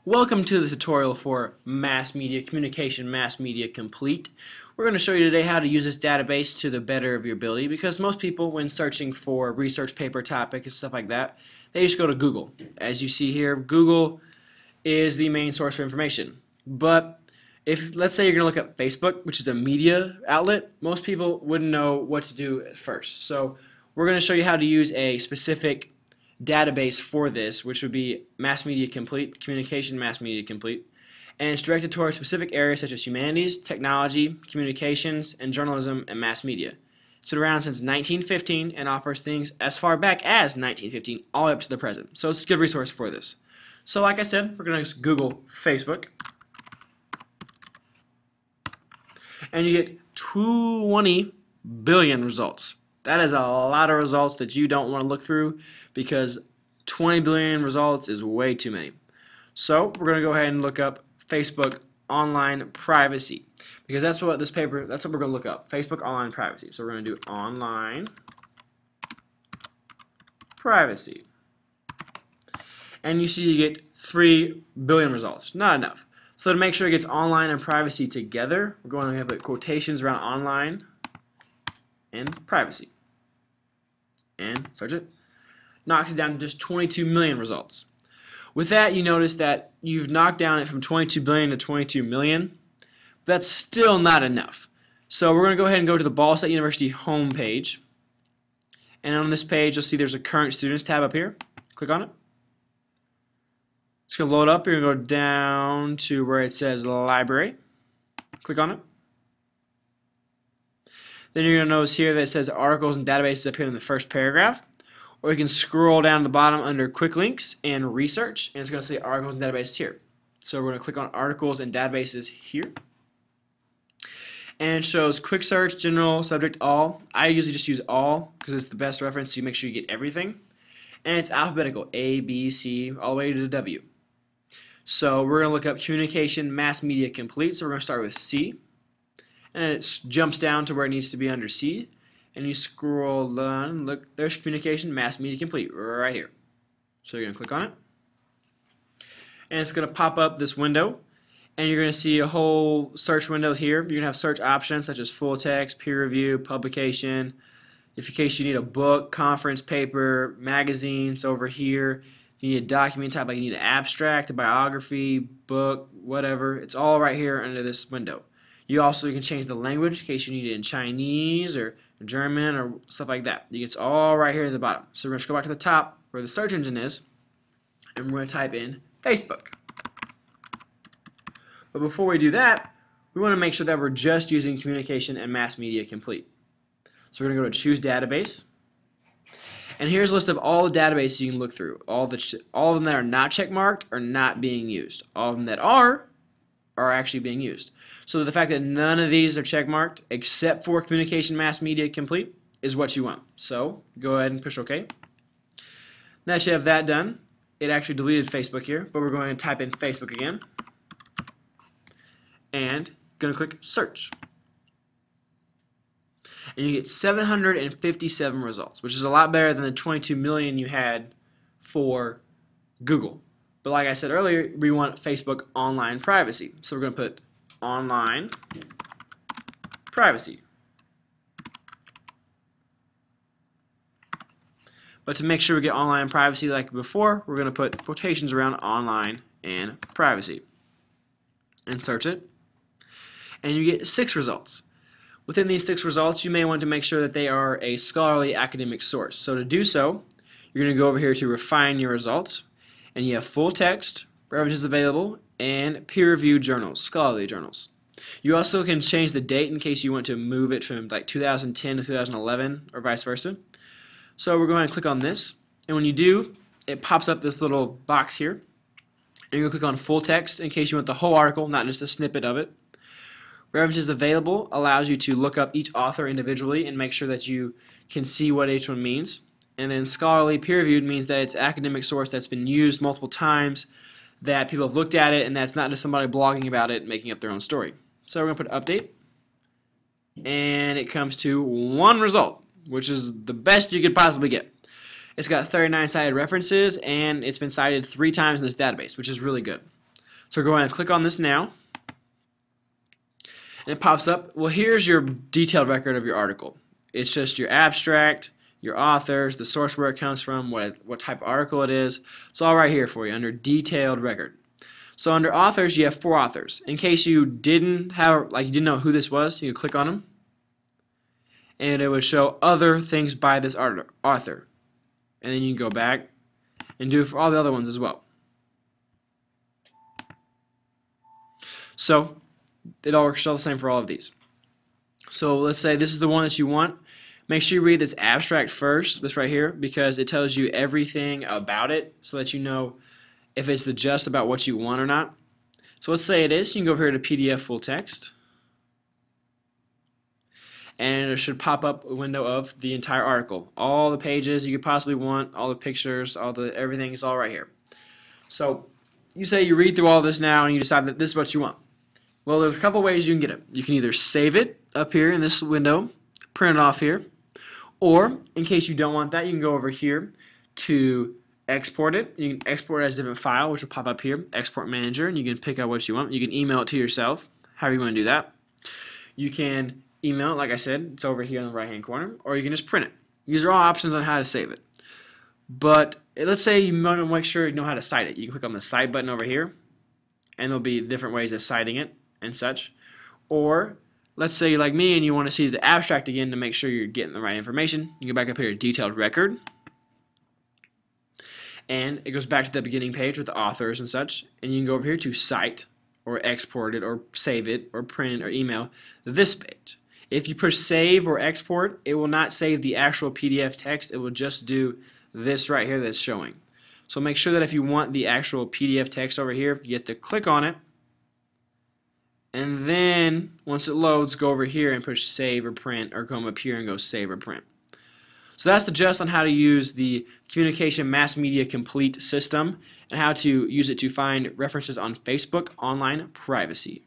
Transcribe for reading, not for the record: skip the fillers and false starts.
Welcome to the tutorial for Mass Media Communication Mass Media Complete. We're going to show you today how to use this database to the better of your ability, because most people, when searching for research paper topic and stuff like that, they just go to Google. As you see here, Google is the main source for information. But if, let's say, you're going to look up Facebook, which is a media outlet, most people wouldn't know what to do at first. So we're going to show you how to use a specific database for this, which would be Mass Media Complete, Communication Mass Media Complete, and it's directed towards specific areas such as humanities, technology, communications, and journalism and mass media. It's been around since 1915 and offers things as far back as 1915 all the way up to the present. So it's a good resource for this. So like I said, we're going to Google Facebook, and you get 20 billion results. That is a lot of results that you don't want to look through, because 20 billion results is way too many. So we're going to go ahead and look up Facebook online privacy, because that's what we're going to look up, Facebook online privacy. So we're going to do online privacy. And you see you get 3 billion results. Not enough. So to make sure it gets online and privacy together, we're going to have quotations around online and privacy. And search it. Knocks it down to just 22 million results. With that, you notice that you've knocked down it from 22 billion to 22 million. That's still not enough. So we're going to go ahead and go to the Ball State University homepage. And on this page, you'll see there's a Current Students tab up here. Click on it. It's going to load up. You're going to go down to where it says Library. Click on it. Then you're going to notice here that it says Articles and Databases up here in the first paragraph. Or you can scroll down to the bottom under Quick Links and Research, and it's going to say Articles and Databases here. So we're going to click on Articles and Databases here. And it shows Quick Search, General, Subject, All. I usually just use All because it's the best reference, so you make sure you get everything. And it's alphabetical, A, B, C, all the way to W. So we're going to look up Communication Mass Media Complete, so we're going to start with C. And it jumps down to where it needs to be under C, and you scroll down, look, there's Communication Mass Media Complete right here. So you're going to click on it, and it's going to pop up this window, and you're going to see a whole search window here. You're going to have search options such as full text, peer review, publication, in case you need a book, conference, paper, magazines over here. If you need a document type, like you need an abstract, a biography, book, whatever, it's all right here under this window. You also can change the language in case you need it in Chinese or German or stuff like that. It's all right here at the bottom. So we're going to go back to the top where the search engine is, and we're going to type in Facebook. But before we do that, we want to make sure that we're just using Communication and Mass Media Complete. So we're going to go to Choose Database. And here's a list of all the databases you can look through. All of them that are not checkmarked are not being used. All of them that are actually being used. So the fact that none of these are checkmarked except for Communication Mass Media Complete is what you want. So go ahead and push OK. Now that you have that done, it actually deleted Facebook here, but we're going to type in Facebook again and going to click Search. And you get 757 results, which is a lot better than the 22 million you had for Google. But like I said earlier, we want Facebook online privacy. So we're going to put online privacy. But to make sure we get online privacy like before, we're going to put quotations around online and privacy. And search it. And you get 6 results. Within these 6 results, you may want to make sure that they are a scholarly academic source. So to do so, you're going to go over here to refine your results. And you have full text, references available, and peer-reviewed journals, scholarly journals. You also can change the date in case you want to move it from like 2010 to 2011 or vice versa. So we're going to click on this, and when you do, it pops up this little box here. And you're going to click on full text in case you want the whole article, not just a snippet of it. References available allows you to look up each author individually and make sure that you can see what each one means. And then scholarly peer-reviewed means that it's an academic source that's been used multiple times, that people have looked at it, and that's not just somebody blogging about it and making up their own story. So we're going to put update, and it comes to 1 result, which is the best you could possibly get. It's got 39 cited references, and it's been cited 3 times in this database, which is really good. So go ahead and click on this now. And it pops up. Well, here's your detailed record of your article. It's just your abstract, your authors, the source where it comes from, what type of article it is. It's all right here for you under detailed record. So under authors, you have 4 authors. In case you didn't know who this was, you can click on them, and it would show other things by this author. And then you can go back and do it for all the other ones as well. So it all works all the same for all of these. So let's say this is the one that you want. Make sure you read this abstract first, this right here, because it tells you everything about it so that you know if it's just about what you want or not. So let's say it is. You can go over here to PDF full text, and it should pop up a window of the entire article. All the pages you could possibly want, all the pictures, everything is all right here. So you say you read through all this now and you decide that this is what you want. Well, there's a couple ways you can get it. You can either save it up here in this window, print it off here, or in case you don't want that, you can go over here to export it. You can export it as a different file, which will pop up here, Export Manager, and you can pick out what you want. You can email it to yourself, however you want to do that. You can email it, like I said, it's over here in the right-hand corner, or you can just print it. These are all options on how to save it. But let's say you want to make sure you know how to cite it. You can click on the Cite button over here, and there'll be different ways of citing it and such. Or let's say you're like me and you want to see the abstract again to make sure you're getting the right information. You go back up here to Detailed Record, and it goes back to the beginning page with the authors and such, and you can go over here to Cite, or export it, or save it, or print it, or email this page. If you push Save or Export, it will not save the actual PDF text. It will just do this right here that's showing. So make sure that if you want the actual PDF text over here, you have to click on it, and then once it loads, go over here and push Save or Print, or come up here and go Save or Print. So that's the gist on how to use the Communication Mass Media Complete system and how to use it to find references on Facebook online privacy.